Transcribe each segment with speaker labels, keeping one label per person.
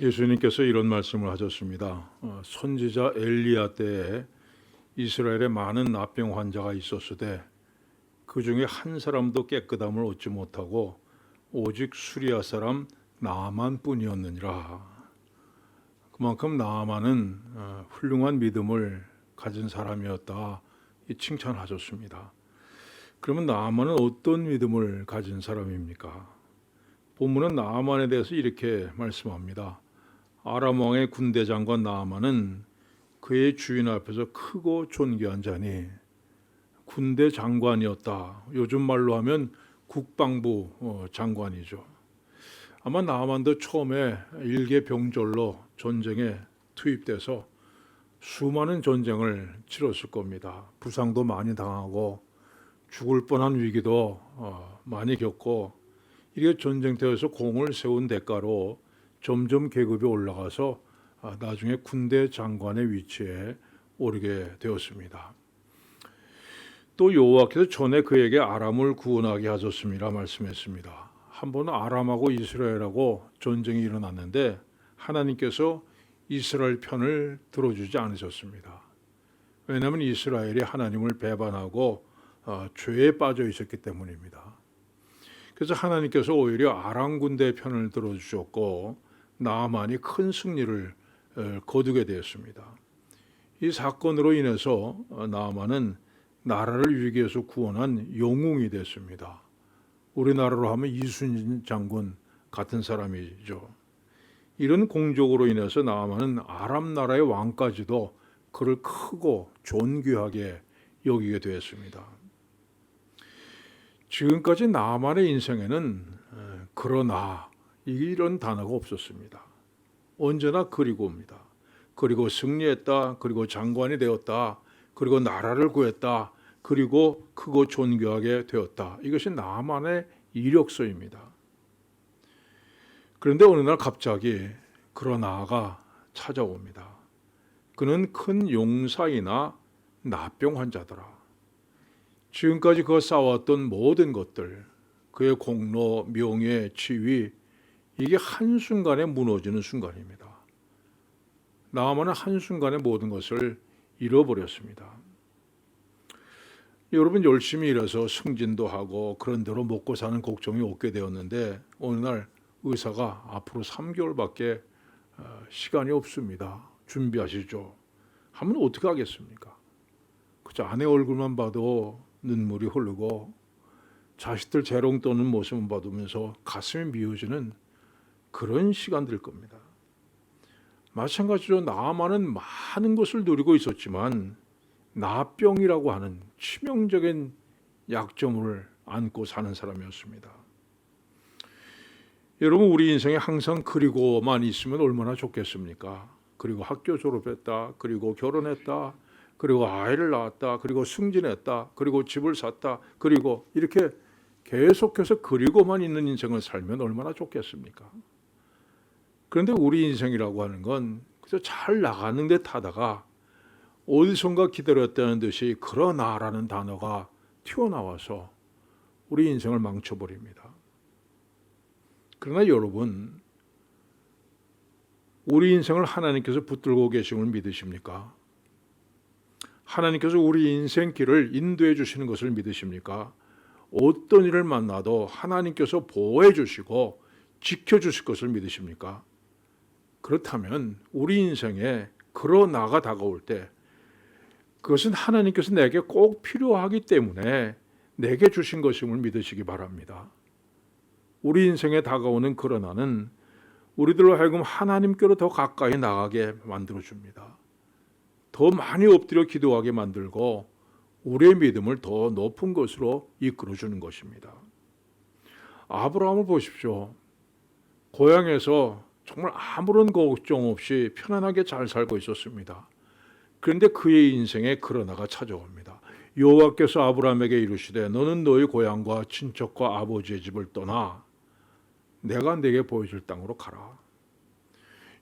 Speaker 1: 예수님께서 이런 말씀을 하셨습니다. 선지자 엘리야 때에 이스라엘에 많은 납병 환자가 있었으되 그 중에 한 사람도 깨끗함을 얻지 못하고 오직 수리아 사람 나아만뿐이었느니라. 그만큼 나아만은 훌륭한 믿음을 가진 사람이었다 이 칭찬하셨습니다. 그러면 나아만은 어떤 믿음을 가진 사람입니까? 본문은 나아만에 대해서 이렇게 말씀합니다. 아람 왕의 군대 장관 나아만은 그의 주인 앞에서 크고 존귀한 자니 군대 장관이었다. 요즘 말로 하면 국방부 장관이죠. 아마 나아만도 처음에 일개병졸로 전쟁에 투입돼서 수많은 전쟁을 치렀을 겁니다. 부상도 많이 당하고 죽을 뻔한 위기도 많이 겪고 이게 전쟁터에서 공을 세운 대가로 점점 계급이 올라가서 나중에 군대 장관의 위치에 오르게 되었습니다. 또 여호와께서 전에 그에게 아람을 구원하게 하셨음이라 말씀했습니다. 한 번은 아람하고 이스라엘하고 전쟁이 일어났는데 하나님께서 이스라엘 편을 들어주지 않으셨습니다. 왜냐하면 이스라엘이 하나님을 배반하고 죄에 빠져 있었기 때문입니다. 그래서 하나님께서 오히려 아람 군대의 편을 들어주셨고 나아만이 큰 승리를 거두게 되었습니다. 이 사건으로 인해서 나아만은 나라를 위기에서 구원한 영웅이 됐습니다. 우리나라로 하면 이순신 장군 같은 사람이죠. 이런 공적으로 인해서 나아만은 아람 나라의 왕까지도 그를 크고 존귀하게 여기게 되었습니다. 지금까지 나아만의 인생에는 그러나 이런 단어가 없었습니다. 언제나 그리고입니다. 그리고 승리했다. 그리고 장관이 되었다. 그리고 나라를 구했다. 그리고 크고 존귀하게 되었다. 이것이 나아만의 이력서입니다. 그런데 어느 날 갑자기 그러나가 찾아옵니다. 그는 큰 용사이나 납병 환자더라. 지금까지 그가 쌓아왔던 모든 것들, 그의 공로, 명예, 지위, 이게 한순간에 무너지는 순간입니다. 나아만은 한순간에 모든 것을 잃어버렸습니다. 여러분 열심히 일해서 승진도 하고 그런 대로 먹고 사는 걱정이 없게 되었는데 어느 날 의사가 앞으로 3개월밖에 시간이 없습니다. 준비하시죠. 하면 어떻게 하겠습니까? 그저 아내 얼굴만 봐도 눈물이 흐르고 자식들 재롱 떠는 모습을 받으면서 가슴이 미어지는 그런 시간들 겁니다. 마찬가지로 나아만은 많은 것을 누리고 있었지만 나병이라고 하는 치명적인 약점을 안고 사는 사람이었습니다. 여러분 우리 인생에 항상 그리고만 있으면 얼마나 좋겠습니까? 그리고 학교 졸업했다. 그리고 결혼했다. 그리고 아이를 낳았다. 그리고 승진했다. 그리고 집을 샀다. 그리고 이렇게 계속해서 그리고만 있는 인생을 살면 얼마나 좋겠습니까? 그런데 우리 인생이라고 하는 건 그저 잘 나가는 듯 하다가 어디선가 기다렸다는 듯이 그러나라는 단어가 튀어나와서 우리 인생을 망쳐버립니다. 그러나 여러분, 우리 인생을 하나님께서 붙들고 계심을 믿으십니까? 하나님께서 우리 인생길을 인도해 주시는 것을 믿으십니까? 어떤 일을 만나도 하나님께서 보호해 주시고 지켜 주실 것을 믿으십니까? 그렇다면 우리 인생에 그러나가 다가올 때 그것은 하나님께서 내게 꼭 필요하기 때문에 내게 주신 것임을 믿으시기 바랍니다. 우리 인생에 다가오는 그러나는 우리들로 하여금 하나님께로 더 가까이 나가게 만들어줍니다. 더 많이 엎드려 기도하게 만들고 우리의 믿음을 더 높은 것으로 이끌어주는 것입니다. 아브라함을 보십시오. 고향에서 정말 아무런 걱정 없이 편안하게 잘 살고 있었습니다. 그런데 그의 인생에 그러나가 찾아옵니다. 여호와께서 아브라함에게 이르시되 너는 너의 고향과 친척과 아버지의 집을 떠나 내가 네게 보여줄 땅으로 가라.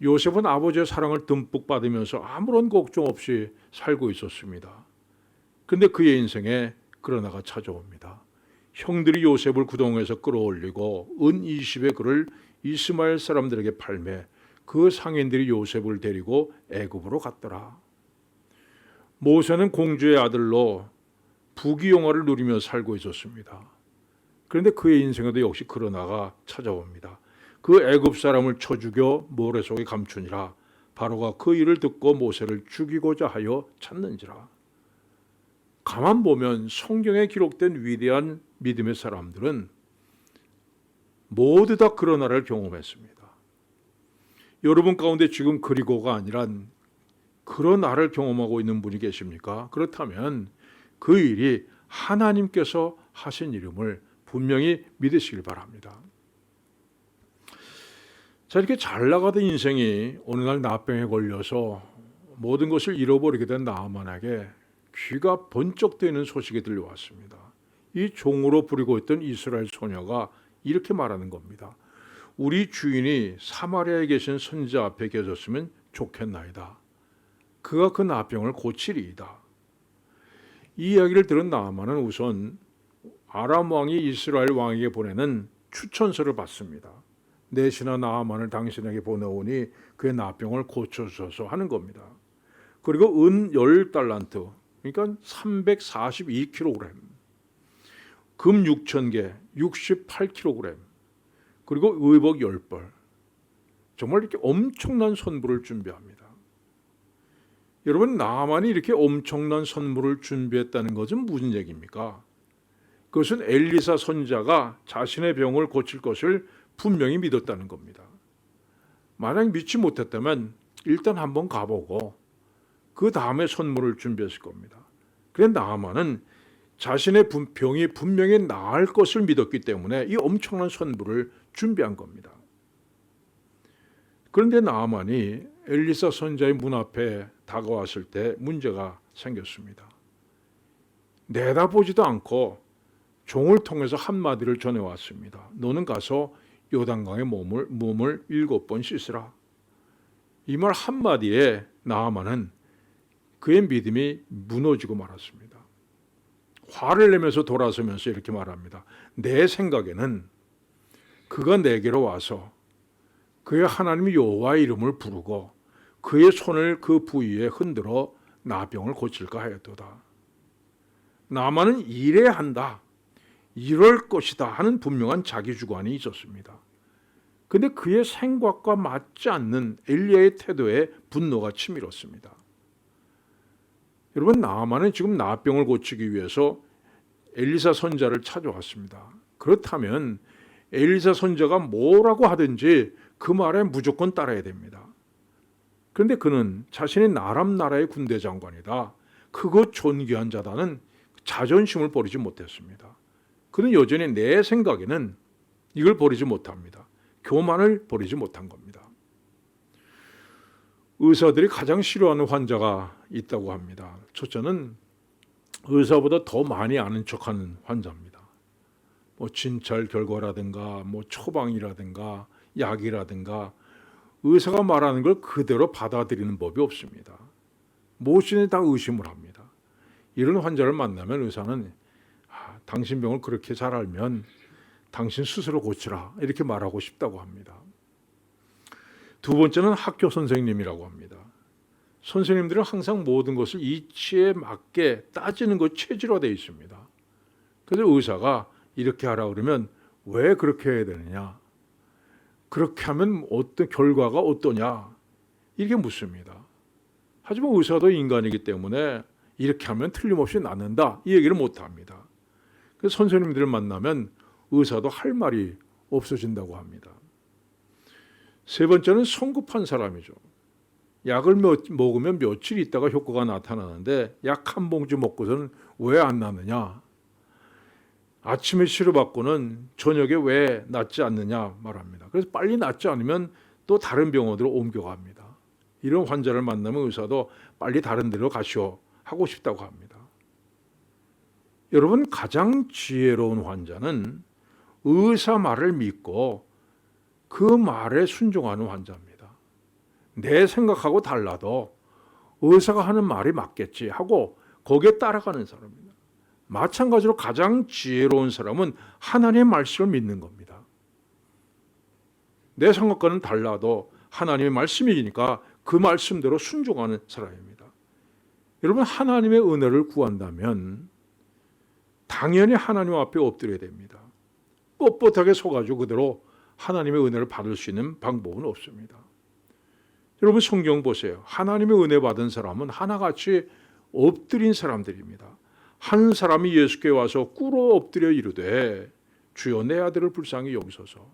Speaker 1: 요셉은 아버지의 사랑을 듬뿍 받으면서 아무런 걱정 없이 살고 있었습니다. 그런데 그의 인생에 그러나가 찾아옵니다. 형들이 요셉을 구덩이에서 끌어올리고 은 20의 그를 이스마엘 사람들에게 팔매 그 상인들이 요셉을 데리고 애굽으로 갔더라. 모세는 공주의 아들로 부귀영화를 누리며 살고 있었습니다. 그런데 그의 인생에도 역시 그런 나가 찾아옵니다. 그 애굽 사람을 쳐 죽여 모래 속에 감추니라. 바로가 그 일을 듣고 모세를 죽이고자 하여 찾는지라. 가만 보면 성경에 기록된 위대한 믿음의 사람들은 모두 다 그런 나라를 경험했습니다. 여러분 가운데 지금 그리고가 아니란 그런 나라를 경험하고 있는 분이 계십니까? 그렇다면 그 일이 하나님께서 하신 일임을 분명히 믿으시길 바랍니다. 자, 이렇게 잘 나가던 인생이 어느 날 나병에 걸려서 모든 것을 잃어버리게 된 나아만에게 귀가 번쩍 뜨이는 소식이 들려왔습니다. 이 종으로 부리고 있던 이스라엘 소녀가 이렇게 말하는 겁니다. 우리 주인이 사마리아에 계신 선지자 앞에 계셨으면 좋겠나이다. 그가 그 나병을 고치리이다. 이 이야기를 들은 나아만은 우선 아람 왕이 이스라엘 왕에게 보내는 추천서를 받습니다. 내시나 나아만을 당신에게 보내오니 그의 나병을 고쳐주소서 하는 겁니다. 그리고 은 10달란트, 그러니까 342kg, 금 6,000개, 68kg, 그리고 의복 10벌, 정말 이렇게 엄청난 선물을 준비합니다. 여러분, 나아만이 이렇게 엄청난 선물을 준비했다는 것은 무슨 얘기입니까? 그것은 엘리사 선지자가 자신의 병을 고칠 것을 분명히 믿었다는 겁니다. 만약 믿지 못했다면 일단 한번 가보고 그 다음에 선물을 준비했을 겁니다. 그런데 나아만은 자신의 병이 분명히 나을 것을 믿었기 때문에 이 엄청난 선물을 준비한 겁니다. 그런데 나아만이 엘리사 선지자의 문 앞에 다가왔을 때 문제가 생겼습니다. 내다보지도 않고 종을 통해서 한마디를 전해왔습니다. 너는 가서 요단강에 몸을 7번 씻으라. 이 말 한마디에 나아만은 그의 믿음이 무너지고 말았습니다. 화를 내면서 돌아서면서 이렇게 말합니다. 내 생각에는 그가 내게로 와서 그의 하나님 여호와의 이름을 부르고 그의 손을 그 부위에 흔들어 나병을 고칠까 하였도다. 나만은 이래야 한다, 이럴 것이다 하는 분명한 자기주관이 있었습니다. 그런데 그의 생각과 맞지 않는 엘리야의 태도에 분노가 치밀었습니다. 여러분, 나아만은 지금 나병을 고치기 위해서 엘리사 선지자를 찾아왔습니다. 그렇다면 엘리사 선지자가 뭐라고 하든지 그 말에 무조건 따라야 됩니다. 그런데 그는 자신이 아람 나라의 군대 장관이다, 크고 존귀한 자다는 자존심을 버리지 못했습니다. 그는 여전히 내 생각에는 이걸 버리지 못합니다. 교만을 버리지 못한 겁니다. 의사들이 가장 싫어하는 환자가 있다고 합니다. 첫째는 의사보다 더 많이 아는 척하는 환자입니다. 진찰 결과라든가 처방이라든가 약이라든가 의사가 말하는 걸 그대로 받아들이는 법이 없습니다. 무엇이든 다 의심을 합니다. 이런 환자를 만나면 의사는 당신 병을 그렇게 잘 알면 당신 스스로 고치라, 이렇게 말하고 싶다고 합니다. 두 번째는 학교 선생님이라고 합니다. 선생님들은 항상 모든 것을 이치에 맞게 따지는 것 체질화되어 있습니다. 그래서 의사가 이렇게 하라 그러면 왜 그렇게 해야 되느냐, 그렇게 하면 어떤 결과가 어떠냐, 이렇게 묻습니다. 하지만 의사도 인간이기 때문에 이렇게 하면 틀림없이 낫는다, 이 얘기를 못합니다. 그래서 선생님들을 만나면 의사도 할 말이 없어진다고 합니다. 세 번째는 성급한 사람이죠. 약을 먹으면 며칠 있다가 효과가 나타나는데 약 한 봉지 먹고서는 왜 안 나느냐, 아침에 치료받고는 저녁에 왜 낫지 않느냐 말합니다. 그래서 빨리 낫지 않으면 또 다른 병원으로 옮겨갑니다. 이런 환자를 만나면 의사도 빨리 다른 데로 가시오 하고 싶다고 합니다. 여러분, 가장 지혜로운 환자는 의사 말을 믿고 그 말에 순종하는 환자입니다. 내 생각하고 달라도 의사가 하는 말이 맞겠지 하고 거기에 따라가는 사람입니다. 마찬가지로 가장 지혜로운 사람은 하나님의 말씀을 믿는 겁니다. 내 생각과는 달라도 하나님의 말씀이니까 그 말씀대로 순종하는 사람입니다. 여러분, 하나님의 은혜를 구한다면 당연히 하나님 앞에 엎드려야 됩니다. 뻣뻣하게 서가지고 그대로 하나님의 은혜를 받을 수 있는 방법은 없습니다. 여러분, 성경 보세요. 하나님의 은혜 받은 사람은 하나같이 엎드린 사람들입니다. 한 사람이 예수께 와서 꿇어 엎드려 이르되 주여 내 아들을 불쌍히 여기소서.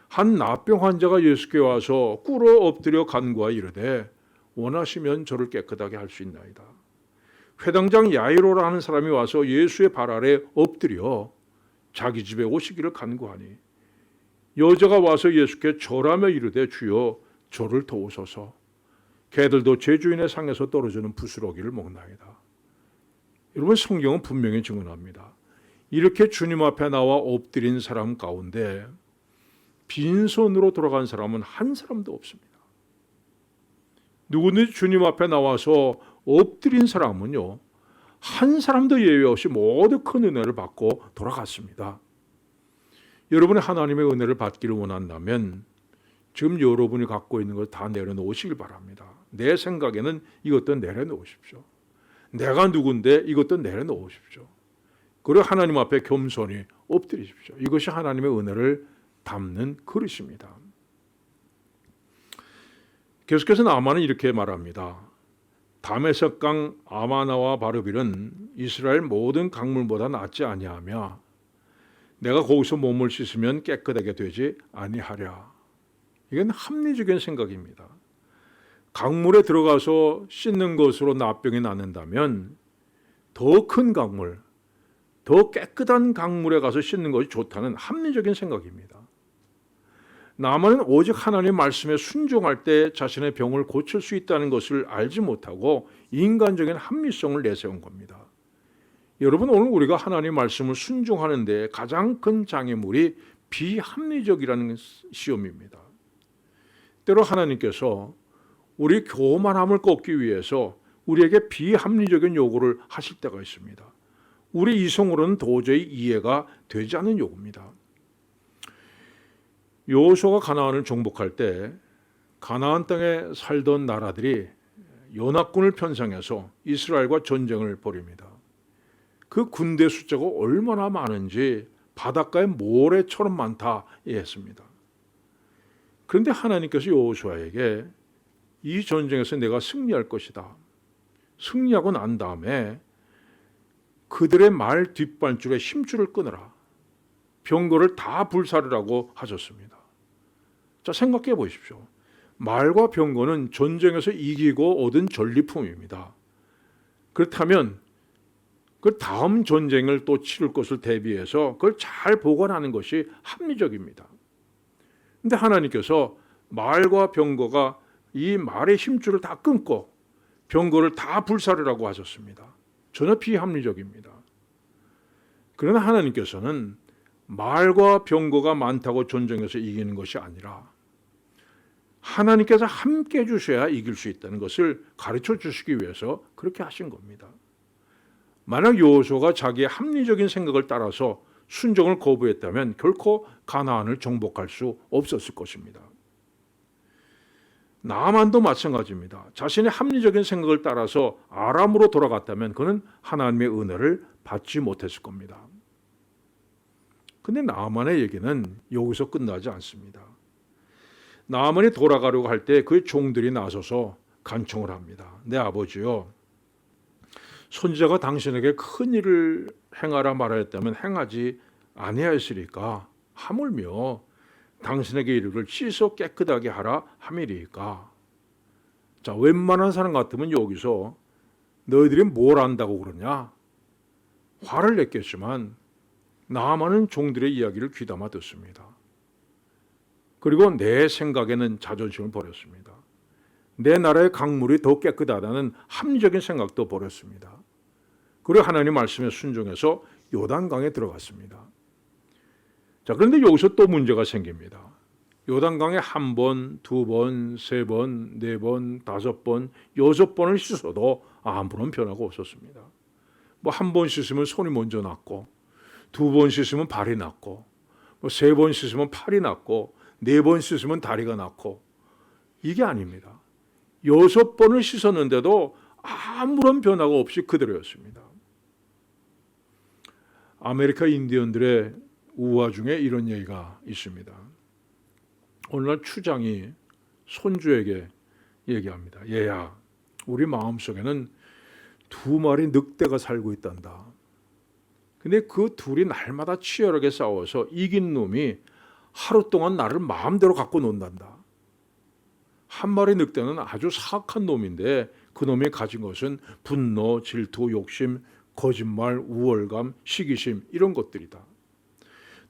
Speaker 1: 한 나병 환자가 예수께 와서 꿇어 엎드려 간구하 이르되 원하시면 저를 깨끗하게 할 수 있나이다. 회당장 야이로라 하는 사람이 와서 예수의 발 아래 엎드려 자기 집에 오시기를 간구하니 여자가 와서 예수께 절하며 이르되 주여 저를 도우소서. 개들도 제 주인의 상에서 떨어지는 부스러기를 먹나이다. 여러분, 성경은 분명히 증언합니다. 이렇게 주님 앞에 나와 엎드린 사람 가운데 빈손으로 돌아간 사람은 한 사람도 없습니다. 누구든지 주님 앞에 나와서 엎드린 사람은요, 한 사람도 예외 없이 모두 큰 은혜를 받고 돌아갔습니다. 여러분이 하나님의 은혜를 받기를 원한다면 지금 여러분이 갖고 있는 걸 다 내려놓으시길 바랍니다. 내 생각에는 이것도 내려놓으십시오. 내가 누군데 이것도 내려놓으십시오. 그리고 하나님 앞에 겸손히 엎드리십시오. 이것이 하나님의 은혜를 담는 그릇입니다. 계속해서 나만은 이렇게 말합니다. 다메섹강 아마나와 바르빌은 이스라엘 모든 강물보다 낫지 아니하며 내가 거기서 몸을 씻으면 깨끗하게 되지 아니하랴. 이건 합리적인 생각입니다. 강물에 들어가서 씻는 것으로 나병이 낫는다면 더 큰 강물, 더 깨끗한 강물에 가서 씻는 것이 좋다는 합리적인 생각입니다. 나만은 오직 하나님의 말씀에 순종할 때 자신의 병을 고칠 수 있다는 것을 알지 못하고 인간적인 합리성을 내세운 겁니다. 여러분, 오늘 우리가 하나님의 말씀을 순종하는 데 가장 큰 장애물이 비합리적이라는 시험입니다. 때로 하나님께서 우리 교만함을 꺾기 위해서 우리에게 비합리적인 요구를 하실 때가 있습니다. 우리 이성으로는 도저히 이해가 되지 않는 요구입니다. 여호수아가 가나안을 정복할 때 가나안 땅에 살던 나라들이 연합군을 편성해서 이스라엘과 전쟁을 벌입니다. 그 군대 숫자가 얼마나 많은지 바닷가의 모래처럼 많다 했습니다. 그런데 하나님께서 여호수아에게 이 전쟁에서 내가 승리할 것이다. 승리하고 난 다음에 그들의 말 뒷발줄에 힘줄을 끊어라. 병거를 다 불사르라고 하셨습니다. 자, 생각해 보십시오. 말과 병거는 전쟁에서 이기고 얻은 전리품입니다. 그렇다면 그 다음 전쟁을 또 치를 것을 대비해서 그걸 잘 보관하는 것이 합리적입니다. 그런데 하나님께서 말과 병거가 이 말의 힘줄을 다 끊고 병거를 다 불사르라고 하셨습니다. 전혀 비합리적입니다. 그러나 하나님께서는 말과 병거가 많다고 전쟁에서 이기는 것이 아니라 하나님께서 함께 해주셔야 이길 수 있다는 것을 가르쳐 주시기 위해서 그렇게 하신 겁니다. 만약 여호수아가 자기의 합리적인 생각을 따라서 순종을 거부했다면 결코 가나안을 정복할 수 없었을 것입니다. 나만도 마찬가지입니다. 자신의 합리적인 생각을 따라서 아람으로 돌아갔다면 그는 하나님의 은혜를 받지 못했을 겁니다. 근데 나만의 얘기는 여기서 끝나지 않습니다. 나만이 돌아가려고 할 때 그의 종들이 나서서 간청을 합니다. 내 아버지요, 선지자가 당신에게 큰 일을 행하라 말하였다면 행하지 아니하였으리까? 하물며 당신에게 이르기를 씻어 깨끗하게 하라 함이리까? 자, 웬만한 사람 같으면 여기서 너희들이 뭘 안다고 그러냐? 화를 냈겠지만 나만은 종들의 이야기를 귀담아 듣습니다. 그리고 내 생각에는 자존심을 버렸습니다. 내 나라의 강물이 더 깨끗하다는 합리적인 생각도 버렸습니다. 그리고 하나님 말씀에 순종해서 요단강에 들어갔습니다. 자, 그런데 여기서 또 문제가 생깁니다. 요단강에 한 번, 두 번, 세 번, 네 번, 다섯 번, 여섯 번을 씻어도 아무런 변화가 없었습니다. 뭐 한 번 씻으면 손이 먼저 낫고, 두 번 씻으면 발이 낫고, 뭐 세 번 씻으면 팔이 낫고, 네 번 씻으면 다리가 낫고, 이게 아닙니다. 6번을 씻었는데도 아무런 변화가 없이 그대로였습니다. 아메리카 인디언들의 우화 중에 이런 얘기가 있습니다. 오늘날 추장이 손주에게 얘기합니다. 얘야, 우리 마음속에는 2마리 늑대가 살고 있단다. 근데 그 둘이 날마다 치열하게 싸워서 이긴 놈이 하루 동안 나를 마음대로 갖고 논단다. 한 마리 늑대는 아주 사악한 놈인데 그 놈이 가진 것은 분노, 질투, 욕심, 거짓말, 우월감, 시기심 이런 것들이다.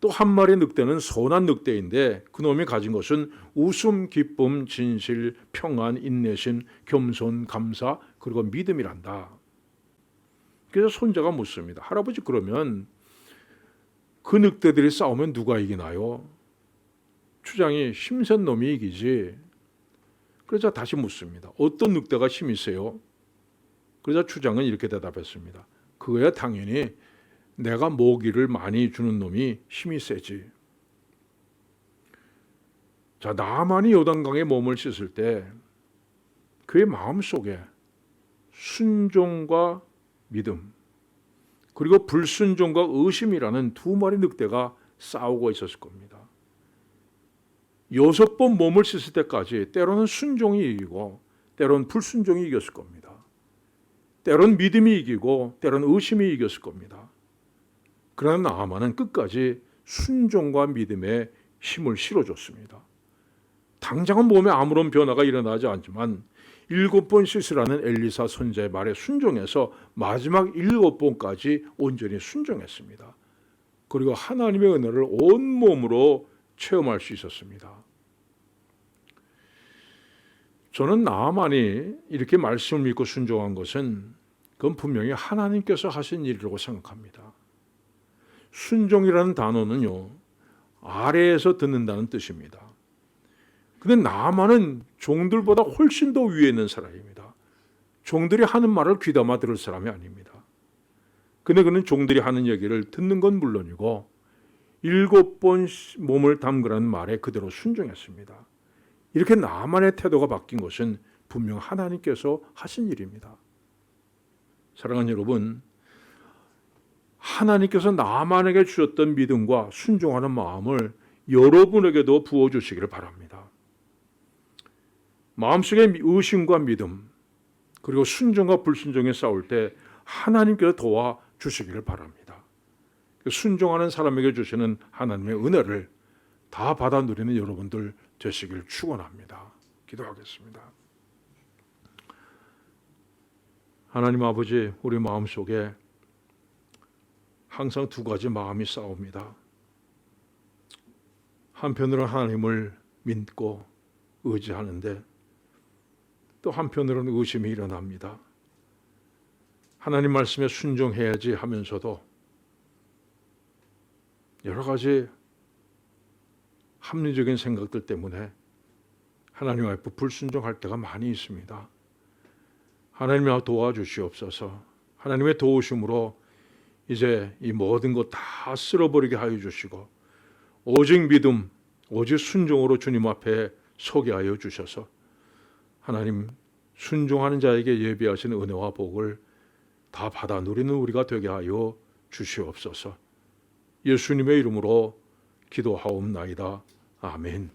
Speaker 1: 또 한 마리 늑대는 선한 늑대인데 그 놈이 가진 것은 웃음, 기쁨, 진실, 평안, 인내심, 겸손, 감사 그리고 믿음이란다. 그래서 손자가 묻습니다. 할아버지, 그러면 그 늑대들이 싸우면 누가 이기나요? 추장이 힘센 놈이 이기지. 그러자 다시 묻습니다. 어떤 늑대가 힘이 세요? 그러자 추장은 이렇게 대답했습니다. 그거야 당연히 내가 모기를 많이 주는 놈이 힘이 세지. 자, 나만이 요단강에 몸을 씻을 때 그의 마음속에 순종과 믿음 그리고 불순종과 의심이라는 2마리 늑대가 싸우고 있었을 겁니다. 6번 몸을 씻을 때까지 때로는 순종이 이기고 때로는 불순종이 이겼을 겁니다. 때로는 믿음이 이기고 때로는 의심이 이겼을 겁니다. 그러나 나아만은 끝까지 순종과 믿음에 힘을 실어줬습니다. 당장은 몸에 아무런 변화가 일어나지 않지만 7번 씻으라는 엘리사 선지자의 말에 순종해서 마지막 7번까지 온전히 순종했습니다. 그리고 하나님의 은혜를 온몸으로 체험할 수 있었습니다. 저는 나만이 이렇게 말씀을 믿고 순종한 것은 그건 분명히 하나님께서 하신 일이라고 생각합니다. 순종이라는 단어는요, 아래에서 듣는다는 뜻입니다. 근데 나만은 종들보다 훨씬 더 위에 있는 사람입니다. 종들이 하는 말을 귀담아 들을 사람이 아닙니다. 근데 그는 종들이 하는 얘기를 듣는 건 물론이고 7번 몸을 담그라는 말에 그대로 순종했습니다. 이렇게 나만의 태도가 바뀐 것은 분명 하나님께서 하신 일입니다. 사랑하는 여러분, 하나님께서 나만에게 주셨던 믿음과 순종하는 마음을 여러분에게도 부어주시기를 바랍니다. 마음속에 의심과 믿음 그리고 순종과 불순종에 싸울 때 하나님께서 도와주시기를 바랍니다. 순종하는 사람에게 주시는 하나님의 은혜를 다 받아 누리는 여러분들 되시길 축원합니다. 기도하겠습니다. 하나님 아버지, 우리 마음속에 항상 2가지 마음이 싸웁니다. 한편으로는 하나님을 믿고 의지하는데 또 한편으로는 의심이 일어납니다. 하나님 말씀에 순종해야지 하면서도 여러 가지 합리적인 생각들 때문에 하나님 앞에 불순종할 때가 많이 있습니다. 하나님이 도와주시옵소서. 하나님의 도우심으로 이제 이 모든 것 다 쓸어버리게 하여 주시고 오직 믿음, 오직 순종으로 주님 앞에 서게 하여 주셔서 하나님 순종하는 자에게 예비하신 은혜와 복을 다 받아 누리는 우리가 되게 하여 주시옵소서. 예수님의 이름으로 기도하옵나이다. 아멘.